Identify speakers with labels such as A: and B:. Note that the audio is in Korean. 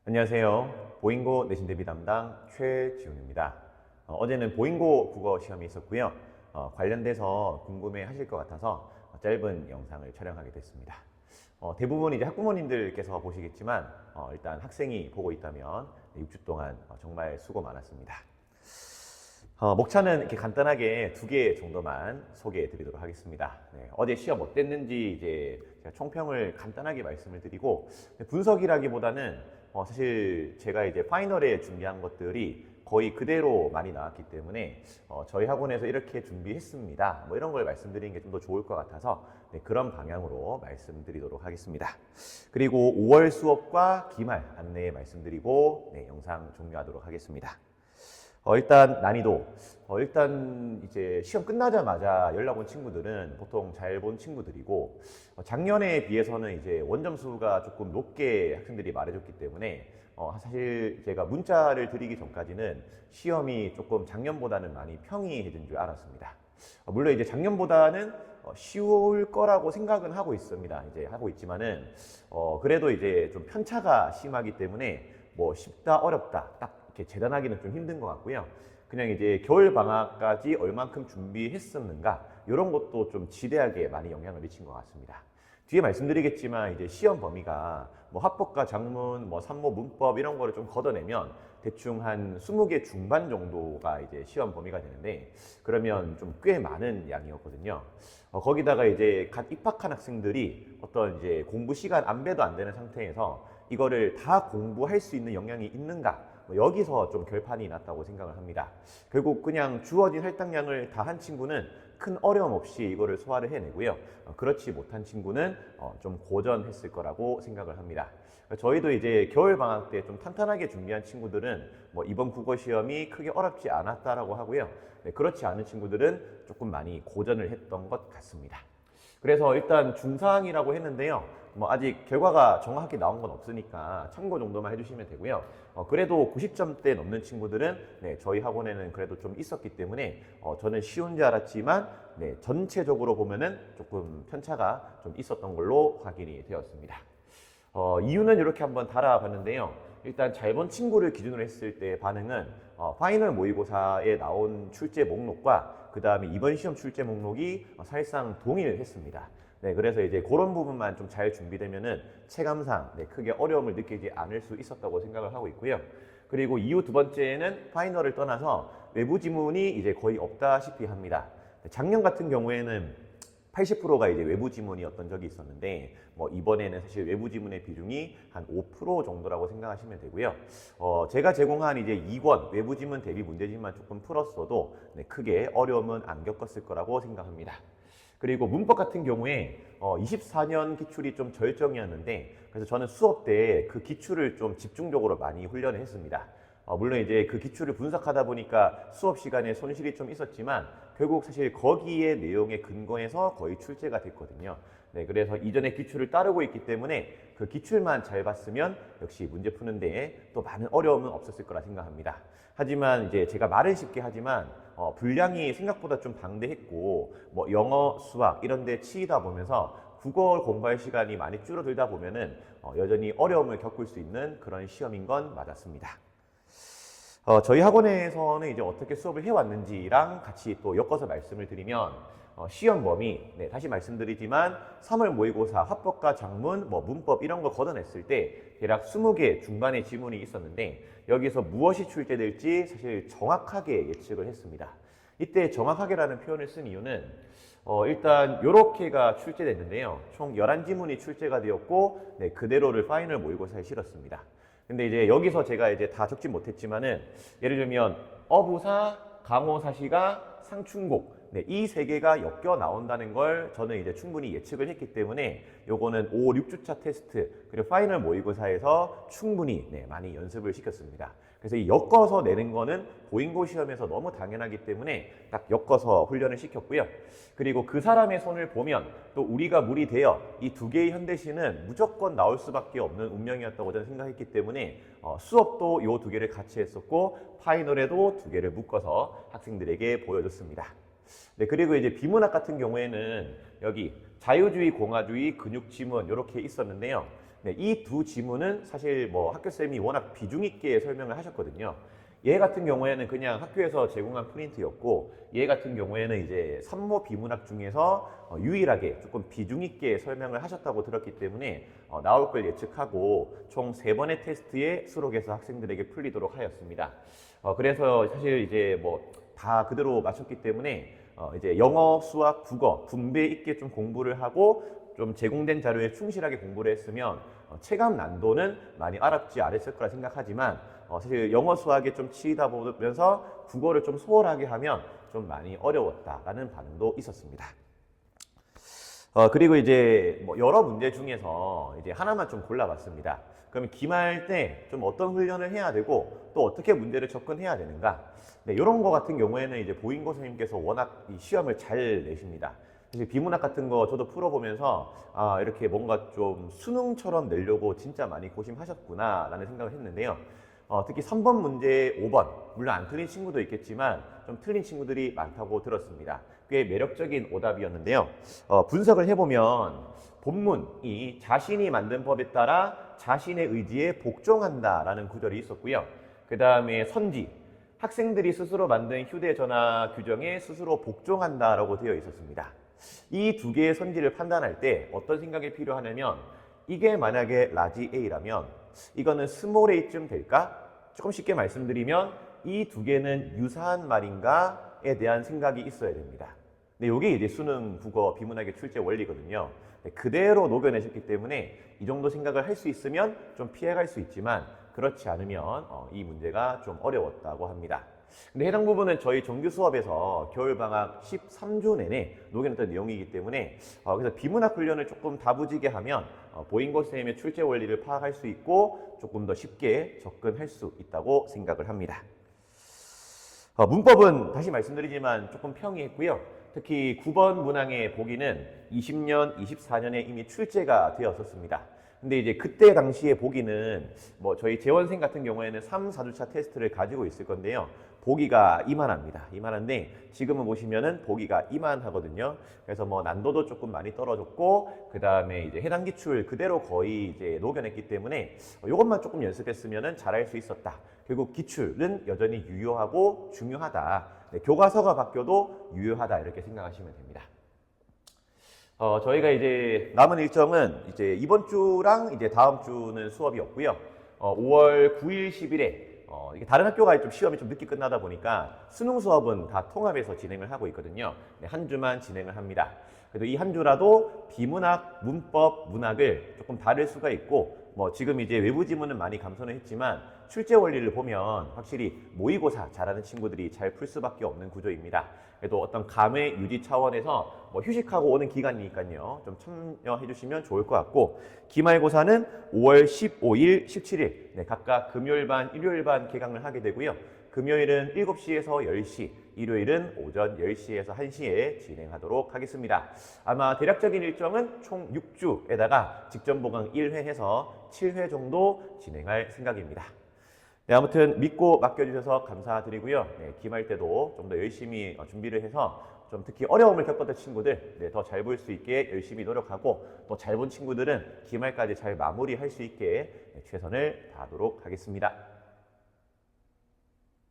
A: 안녕하세요. 보잉고 내신 대비 담당 최지훈입니다. 어제는 보잉고 국어 시험이 있었고요. 관련돼서 궁금해 하실 것 같아서 짧은 영상을 촬영하게 됐습니다. 대부분 이제 학부모님들께서 보시겠지만 일단 학생이 보고 있다면 6주 동안 정말 수고 많았습니다. 목차는 이렇게 간단하게 2개 정도만 소개해 드리도록 하겠습니다. 네, 어제 시험 어땠는지 이제 제가 총평을 간단하게 말씀을 드리고, 분석이라기보다는 사실 제가 이제 파이널에 준비한 것들이 거의 그대로 많이 나왔기 때문에 저희 학원에서 이렇게 준비했습니다. 뭐 이런 걸 말씀드리는 게 좀 더 좋을 것 같아서 네, 그런 방향으로 말씀드리도록 하겠습니다. 그리고 5월 수업과 기말 안내 말씀드리고 네, 영상 종료하도록 하겠습니다. 일단 난이도. 일단 이제 시험 끝나자마자 연락 온 친구들은 보통 잘 본 친구들이고, 작년에 비해서는 이제 원점수가 조금 높게 학생들이 말해줬기 때문에, 사실 제가 문자를 드리기 전까지는 시험이 조금 작년보다는 많이 평이해진 줄 알았습니다. 물론 이제 작년보다는 쉬울 거라고 생각은 하고 있습니다. 이제 하고 있지만은, 그래도 이제 좀 편차가 심하기 때문에 뭐 쉽다, 어렵다, 딱 이렇게 재단하기는 좀 힘든 것 같고요. 그냥 이제 겨울 방학까지 얼만큼 준비했었는가 이런 것도 좀 지대하게 많이 영향을 미친 것 같습니다. 뒤에 말씀드리겠지만 이제 시험 범위가 뭐 합법과 작문, 뭐 산모 문법 이런 거를 좀 걷어내면 대충 한 20개 중반 정도가 이제 시험 범위가 되는데, 그러면 좀 꽤 많은 양이었거든요. 거기다가 이제 갓 입학한 학생들이 어떤 이제 공부 시간 안배도 안 되는 상태에서 이거를 다 공부할 수 있는 역량이 있는가, 여기서 좀 결판이 났다고 생각을 합니다. 결국 그냥 주어진 할당량을 다 한 친구는 큰 어려움 없이 이거를 소화를 해내고요. 그렇지 못한 친구는 좀 고전했을 거라고 생각을 합니다. 저희도 이제 겨울 방학 때 좀 탄탄하게 준비한 친구들은 뭐 이번 국어 시험이 크게 어렵지 않았다라고 하고요. 네, 그렇지 않은 친구들은 조금 많이 고전을 했던 것 같습니다. 그래서 일단 중상이라고 했는데요. 뭐 아직 결과가 정확하게 나온 건 없으니까 참고 정도만 해주시면 되고요. 그래도 90점대 넘는 친구들은 네, 저희 학원에는 그래도 좀 있었기 때문에 저는 쉬운 줄 알았지만 네, 전체적으로 보면은 조금 편차가 좀 있었던 걸로 확인이 되었습니다. 이유는 이렇게 한번 달아봤는데요. 일단 잘 본 친구를 기준으로 했을 때 반응은 파이널 모의고사에 나온 출제 목록과 그 다음에 이번 시험 출제 목록이 사실상 동일했습니다. 네, 그래서 이제 그런 부분만 좀 잘 준비되면은 체감상 네, 크게 어려움을 느끼지 않을 수 있었다고 생각을 하고 있고요. 그리고 이후 두 번째는 파이널을 떠나서 외부 지문이 이제 거의 없다시피 합니다. 작년 같은 경우에는 80%가 이제 외부 지문이었던 적이 있었는데, 뭐 이번에는 사실 외부 지문의 비중이 한 5% 정도라고 생각하시면 되고요. 제가 제공한 이제 2권 외부 지문 대비 문제집만 조금 풀었어도 네, 크게 어려움은 안 겪었을 거라고 생각합니다. 그리고 문법 같은 경우에 24년 기출이 좀 절정이었는데, 그래서 저는 수업 때 그 기출을 좀 집중적으로 많이 훈련을 했습니다. 물론 이제 그 기출을 분석하다 보니까 수업 시간에 손실이 좀 있었지만 결국 사실 거기에 내용에 근거해서 거의 출제가 됐거든요. 네, 그래서 이전에 기출을 따르고 있기 때문에 그 기출만 잘 봤으면 역시 문제 푸는 데에 또 많은 어려움은 없었을 거라 생각합니다. 하지만 이제 제가 말은 쉽게 하지만 분량이 생각보다 좀 방대했고, 뭐 영어, 수학 이런 데 치이다 보면서 국어 공부할 시간이 많이 줄어들다 보면은 여전히 어려움을 겪을 수 있는 그런 시험인 건 맞았습니다. 저희 학원에서는 이제 어떻게 수업을 해왔는지랑 같이 또 엮어서 말씀을 드리면, 시험 범위, 네, 다시 말씀드리지만 3월 모의고사 합법과 작문, 뭐 문법 이런 거 걷어냈을 때 대략 20개 중반의 지문이 있었는데, 여기서 무엇이 출제될지 사실 정확하게 예측을 했습니다. 이때 정확하게라는 표현을 쓴 이유는 일단 요렇게가 출제됐는데요. 총 11지문이 출제가 되었고 네, 그대로를 파이널 모의고사에 실었습니다. 근데 이제 여기서 제가 이제 다 적지 못했지만은, 예를 들면 어부사, 강호사시가, 상충곡, 네, 이 세 개가 엮여 나온다는 걸 저는 이제 충분히 예측을 했기 때문에 요거는 5, 6주차 테스트 그리고 파이널 모의고사에서 충분히 네, 많이 연습을 시켰습니다. 그래서 이 엮어서 내는 거는 보잉고 시험에서 너무 당연하기 때문에 딱 엮어서 훈련을 시켰고요. 그리고 그 사람의 손을 보면 또 우리가 물이 되어 이 2개의 현대시는 무조건 나올 수밖에 없는 운명이었다고 저는 생각했기 때문에 수업도 이 2개를 같이 했었고 파이널에도 2개를 묶어서 학생들에게 보여줬습니다. 네, 그리고 이제 비문학 같은 경우에는 여기 자유주의, 공화주의, 근육지문 이렇게 있었는데요. 네, 이 두 지문은 사실 뭐 학교쌤이 워낙 비중 있게 설명을 하셨거든요. 얘 같은 경우에는 그냥 학교에서 제공한 프린트였고, 얘 같은 경우에는 이제 산모 비문학 중에서 유일하게 조금 비중 있게 설명을 하셨다고 들었기 때문에 나올 걸 예측하고 총 3번의 테스트에 수록해서 학생들에게 풀리도록 하였습니다. 그래서 사실 이제 뭐 다 그대로 맞췄기 때문에 이제 영어, 수학, 국어 분배 있게 좀 공부를 하고 좀 제공된 자료에 충실하게 공부를 했으면 체감 난도는 많이 어렵지 않았을 거라 생각하지만 사실 영어, 수학에 좀 치이다 보면서 국어를 좀 소홀하게 하면 좀 많이 어려웠다라는 반응도 있었습니다. 그리고 이제 뭐 여러 문제 중에서 이제 하나만 좀 골라봤습니다. 그러면 기말 때 좀 어떤 훈련을 해야 되고 또 어떻게 문제를 접근해야 되는가? 네, 이런 거 같은 경우에는 이제 보인고 선생님께서 워낙 이 시험을 잘 내십니다. 사실 비문학 같은 거 저도 풀어보면서 이렇게 뭔가 좀 수능처럼 내려고 진짜 많이 고심하셨구나라는 생각을 했는데요. 특히 3번 문제 5번, 물론 안 틀린 친구도 있겠지만 좀 틀린 친구들이 많다고 들었습니다. 꽤 매력적인 오답이었는데요. 분석을 해보면 본문이 자신이 만든 법에 따라 자신의 의지에 복종한다라는 구절이 있었고요. 그 다음에 선지, 학생들이 스스로 만든 휴대전화 규정에 스스로 복종한다라고 되어 있었습니다. 이 두 개의 선지를 판단할 때 어떤 생각이 필요하냐면 이게 만약에 라지 A라면 이거는 스몰 A쯤 될까? 조금 쉽게 말씀드리면 이 두 개는 유사한 말인가에 대한 생각이 있어야 됩니다. 근데 이게 이제 수능, 국어, 비문학의 출제 원리거든요. 그대로 녹여내셨기 때문에 이 정도 생각을 할 수 있으면 좀 피해갈 수 있지만 그렇지 않으면 이 문제가 좀 어려웠다고 합니다. 근데 해당 부분은 저희 정규 수업에서 겨울방학 13주 내내 녹여냈던 내용이기 때문에 그래서 비문학 훈련을 조금 다부지게 하면 보인고 선생님의 출제 원리를 파악할 수 있고 조금 더 쉽게 접근할 수 있다고 생각을 합니다. 문법은 다시 말씀드리지만 조금 평이했고요. 특히 9번 문항의 보기는 20년, 24년에 이미 출제가 되었었습니다. 근데 이제 그때 당시에 보기는 뭐 저희 재원생 같은 경우에는 3, 4주차 테스트를 가지고 있을 건데요. 보기가 이만합니다. 이만한데 지금은 보시면은 보기가 이만하거든요. 그래서 뭐 난도도 조금 많이 떨어졌고 그 다음에 이제 해당 기출 그대로 거의 이제 녹여냈기 때문에 이것만 조금 연습했으면은 잘할 수 있었다. 결국 기출은 여전히 유효하고 중요하다. 네, 교과서가 바뀌어도 유효하다 이렇게 생각하시면 됩니다. 저희가 이제 남은 일정은 이제 이번 주랑 이제 다음 주는 수업이 없고요. 5월 9일, 10일에 이게 다른 학교가 좀 시험이 좀 늦게 끝나다 보니까 수능 수업은 다 통합해서 진행을 하고 있거든요. 네, 한 주만 진행을 합니다. 그래도 이 한 주라도 비문학, 문법, 문학을 조금 다를 수가 있고 뭐 지금 이제 외부 지문은 많이 감소는 했지만 출제 원리를 보면 확실히 모의고사 잘하는 친구들이 잘 풀 수밖에 없는 구조입니다. 그래도 어떤 감의 유지 차원에서 뭐 휴식하고 오는 기간이니까요. 좀 참여해 주시면 좋을 것 같고 기말고사는 5월 15일, 17일 네, 각각 금요일 반, 일요일 반 개강을 하게 되고요. 금요일은 7시에서 10시, 일요일은 오전 10시에서 1시에 진행하도록 하겠습니다. 아마 대략적인 일정은 총 6주에다가 직전 보강 1회 해서 7회 정도 진행할 생각입니다. 네, 아무튼 믿고 맡겨주셔서 감사드리고요. 네, 기말 때도 좀 더 열심히 준비를 해서 좀 특히 어려움을 겪었던 친구들 네, 더 잘 볼 수 있게 열심히 노력하고 또 잘 본 친구들은 기말까지 잘 마무리할 수 있게 최선을 다하도록 하겠습니다.